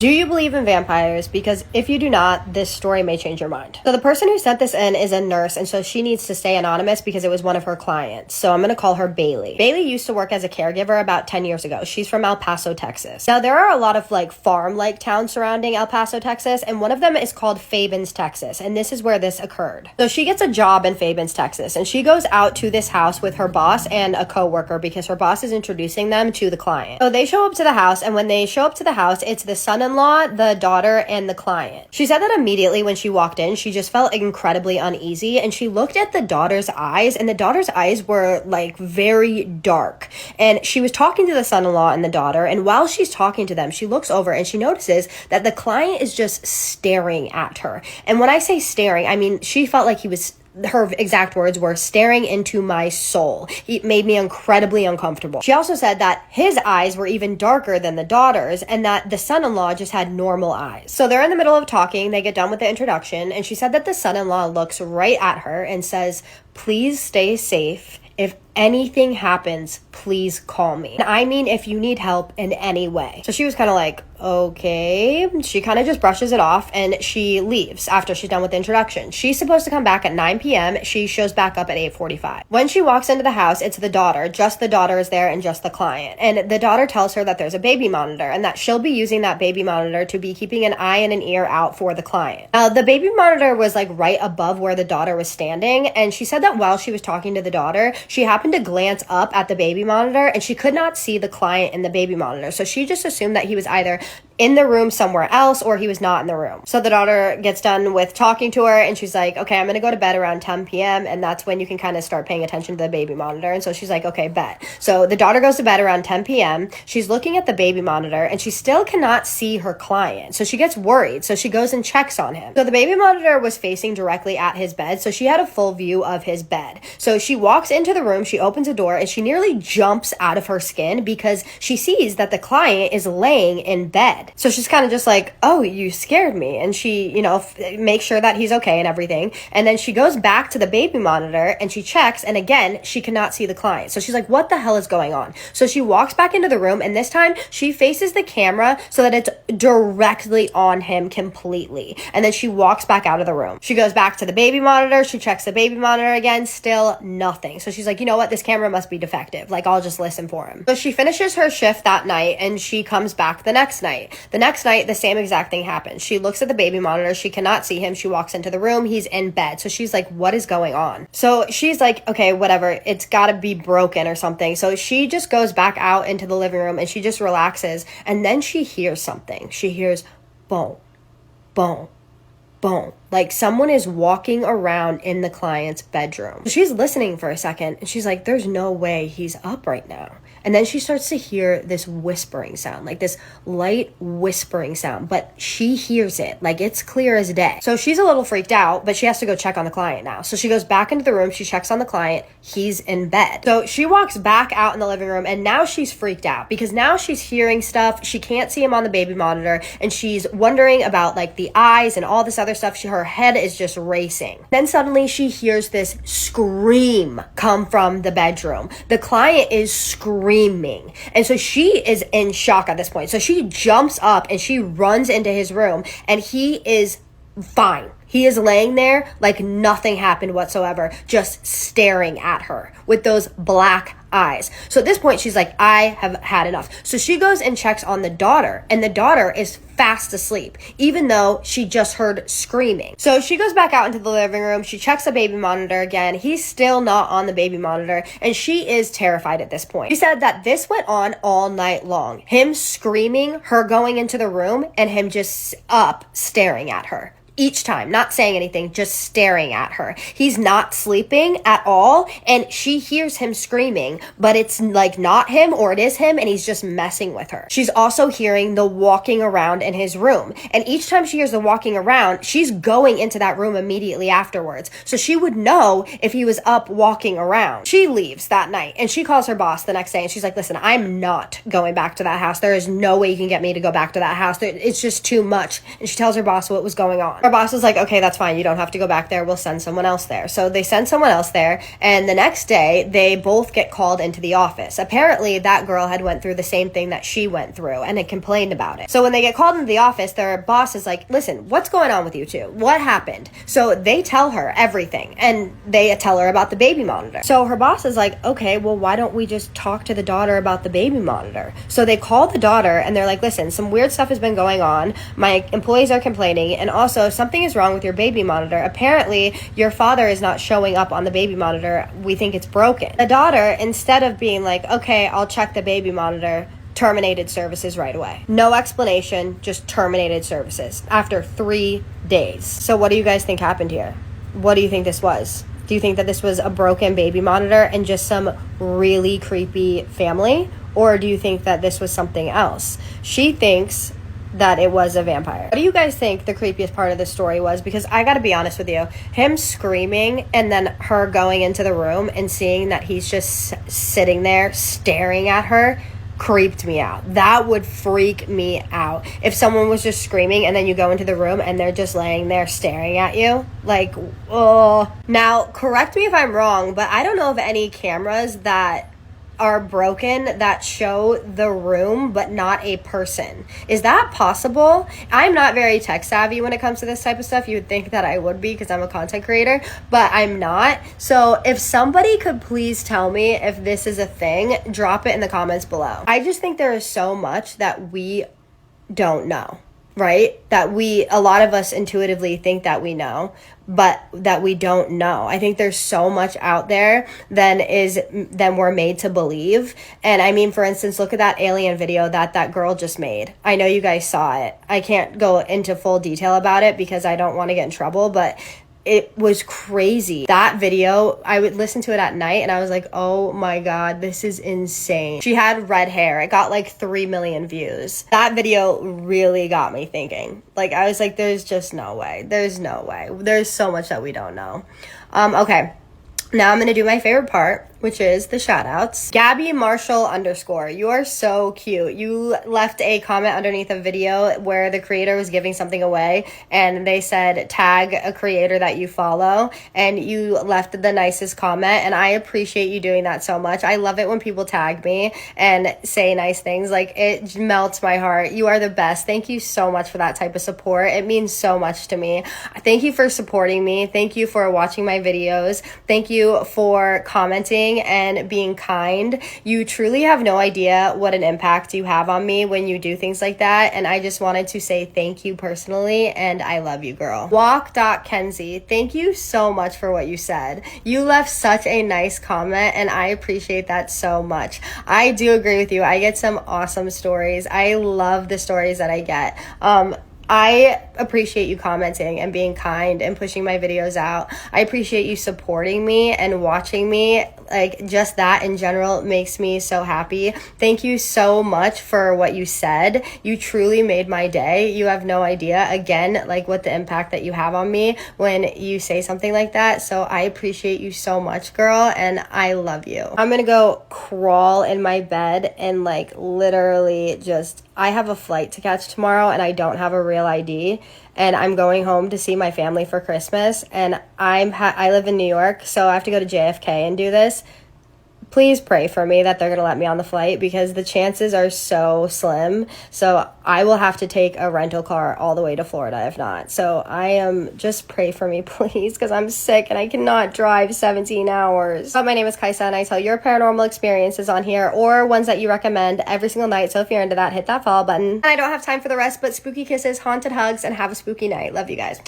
Do you believe in vampires? Because if you do not, this story may change your mind. So the person who sent this in is a nurse, and so she needs to stay anonymous because it was one of her clients. So I'm going to call her Bailey. Bailey used to work as a caregiver about 10 years ago. She's from El Paso, Texas. Now there are a lot of like farm-like towns surrounding El Paso, Texas, and one of them is called Fabens, Texas, and this is where this occurred. So she gets a job in Fabens, Texas, and she goes out to this house with her boss and a coworker because her boss is introducing them to the client. So they show up to the house, and when they show up to the house, it's the son-in-law, the daughter, and the client. She said that immediately when she walked in, she just felt incredibly uneasy, and she looked at the daughter's eyes, and the daughter's eyes were like very dark. And she was talking to the son-in-law and the daughter, and while she's talking to them, she looks over and she notices that the client is just staring at her. And when I say staring, I mean she felt like he was, her exact words were, staring into my soul. He made me incredibly uncomfortable. She also said that his eyes were even darker than the daughter's and that the son-in-law just had normal eyes. So they're in the middle of talking, they get done with the introduction, and she said that the son-in-law looks right at her and says, "Please stay safe. If anything happens, please call me. And I mean, if you need help in any way." So she was kind of like, okay. She kind of just brushes it off and she leaves after she's done with the introduction. She's supposed to come back at 9 p.m. She shows back up at 8:45. When she walks into the house, it's the daughter. Just the daughter is there and just the client. And the daughter tells her that there's a baby monitor and that she'll be using that baby monitor to be keeping an eye and an ear out for the client. The baby monitor was like right above where the daughter was standing. And she said that while she was talking to the daughter, she happened to glance up at the baby monitor and she could not see the client in the baby monitor. So she just assumed that he was either in the room somewhere else or he was not in the room. So the daughter gets done with talking to her and she's like, okay, I'm gonna go to bed around 10 p.m. and that's when you can kind of start paying attention to the baby monitor. And so she's like, okay, bet. So the daughter goes to bed around 10 p.m. She's looking at the baby monitor and she still cannot see her client. So she gets worried. So she goes and checks on him. So the baby monitor was facing directly at his bed. So she had a full view of his bed. So she walks into the room, she opens a door and she nearly jumps out of her skin because she sees that the client is laying in bed. So she's kind of just like, oh, you scared me. And she, makes sure that he's okay and everything. And then she goes back to the baby monitor and she checks. And again, she cannot see the client. So she's like, what the hell is going on? So she walks back into the room and this time she faces the camera so that it's directly on him completely. And then she walks back out of the room. She goes back to the baby monitor. She checks the baby monitor again. Still nothing. So she's like, you know what? This camera must be defective. Like, I'll just listen for him. So she finishes her shift that night and she comes back the next night. The next night, the same exact thing happens. She looks at the baby monitor. She cannot see him. She walks into the room. He's in bed. So she's like, what is going on? So she's like, okay, whatever. It's got to be broken or something. So she just goes back out into the living room and she just relaxes. And then she hears something. She hears boom, boom, boom. Like someone is walking around in the client's bedroom. She's listening for a second and she's like, there's no way he's up right now. And then she starts to hear this whispering sound, like this light whispering sound, but she hears it, like it's clear as day. So she's a little freaked out, but she has to go check on the client now. So she goes back into the room, she checks on the client, he's in bed. So she walks back out in the living room and now she's freaked out because now she's hearing stuff. She can't see him on the baby monitor and she's wondering about like the eyes and all this other stuff. Her head is just racing. Then suddenly she hears this scream come from the bedroom. The client is screaming. And so she is in shock at this point. So she jumps up and she runs into his room and he is fine. He is laying there like nothing happened whatsoever, just staring at her with those black eyes. So at this point, she's like, I have had enough. So she goes and checks on the daughter, and the daughter is fast asleep, even though she just heard screaming. So she goes back out into the living room. She checks the baby monitor again. He's still not on the baby monitor, and she is terrified at this point. She said that this went on all night long. Him screaming, her going into the room, and him just up staring at her. Each time, not saying anything, just staring at her. He's not sleeping at all, and she hears him screaming, but it's like not him or it is him, and he's just messing with her. She's also hearing the walking around in his room, and each time she hears the walking around, she's going into that room immediately afterwards, so she would know if he was up walking around. She leaves that night, and she calls her boss the next day, and she's like, listen, I'm not going back to that house. There is no way you can get me to go back to that house. It's just too much. And she tells her boss what was going on. on. Her boss was like, okay, that's fine. You don't have to go back there. We'll send someone else there. So they send someone else there. And the next day, they both get called into the office. Apparently, that girl had went through the same thing that she went through and had complained about it. So when they get called into the office, their boss is like, listen, what's going on with you two? What happened? So they tell her everything. And they tell her about the baby monitor. So her boss is like, okay, well, why don't we just talk to the daughter about the baby monitor? So they call the daughter and they're like, listen, some weird stuff has been going on. My employees are complaining. And also something is wrong with your baby monitor. Apparently your father is not showing up on the baby monitor. We think it's broken. The daughter, instead of being like, okay, I'll check the baby monitor, terminated services right away. No explanation, just terminated services after 3 days. So what do you guys think happened here? What do you think this was? Do you think that this was a broken baby monitor and just some really creepy family? Or do you think that this was something else? She thinks that it was a vampire. What do you guys think the creepiest part of the story was? Because I gotta be honest with you, him screaming and then her going into the room and seeing that he's just sitting there staring at her creeped me out. That would freak me out. If someone was just screaming and then you go into the room and they're just laying there staring at you, like, oh. Now, correct me if I'm wrong, but I don't know of any cameras that are broken that show the room but not a person. Is that possible? I'm not very tech savvy when it comes to this type of stuff. You would think that I would be because I'm a content creator, but I'm not. So if somebody could please tell me if this is a thing, drop it in the comments below. I just think there is so much that we don't know, right? That a lot of us intuitively think that we know, but that we don't know. I think there's so much out there than we're made to believe. And I mean, for instance, look at that alien video that girl just made. I know you guys saw it. I can't go into full detail about it because I don't want to get in trouble, but it was crazy. That video, I would listen to it at night and I was like, oh my God, this is insane. She had red hair. It got like 3 million views. That video really got me thinking. Like, I was like, there's just no way. There's no way. There's so much that we don't know. Okay. Now I'm going to do my favorite part, which is the shout outs. Gabby Marshall _ you are so cute. You left a comment underneath a video where the creator was giving something away and they said tag a creator that you follow, and you left the nicest comment, and I appreciate you doing that so much. I love it when people tag me and say nice things. Like, it melts my heart. You are the best. Thank you so much for that type of support. It means so much to me. Thank you for supporting me. Thank you for watching my videos. Thank you for commenting and being kind. You truly have no idea what an impact you have on me when you do things like that, and I just wanted to say thank you personally, and I love you, girl. Walk.Kenzie, thank you so much for what you said. You left such a nice comment, and I appreciate that so much. I do agree with you. I get some awesome stories. I love the stories that I get. I appreciate you commenting and being kind and pushing my videos out. I appreciate you supporting me and watching me. Like, just that in general makes me so happy. Thank you so much for what you said. You truly made my day. You have no idea, again, like, what the impact that you have on me when you say something like that. So I appreciate you so much, girl, and I love you. I'm gonna go crawl in my bed and, like, literally just, I have a flight to catch tomorrow and I don't have a real ID, and I'm going home to see my family for Christmas, and I live in New York, so I have to go to JFK and do this. Please pray for me that they're going to let me on the flight, because the chances are so slim. So I will have to take a rental car all the way to Florida if not. So just pray for me, please, because I'm sick and I cannot drive 17 hours. But my name is Kajsa, and I tell your paranormal experiences on here, or ones that you recommend, every single night. So if you're into that, hit that follow button. And I don't have time for the rest, but spooky kisses, haunted hugs, and have a spooky night. Love you guys.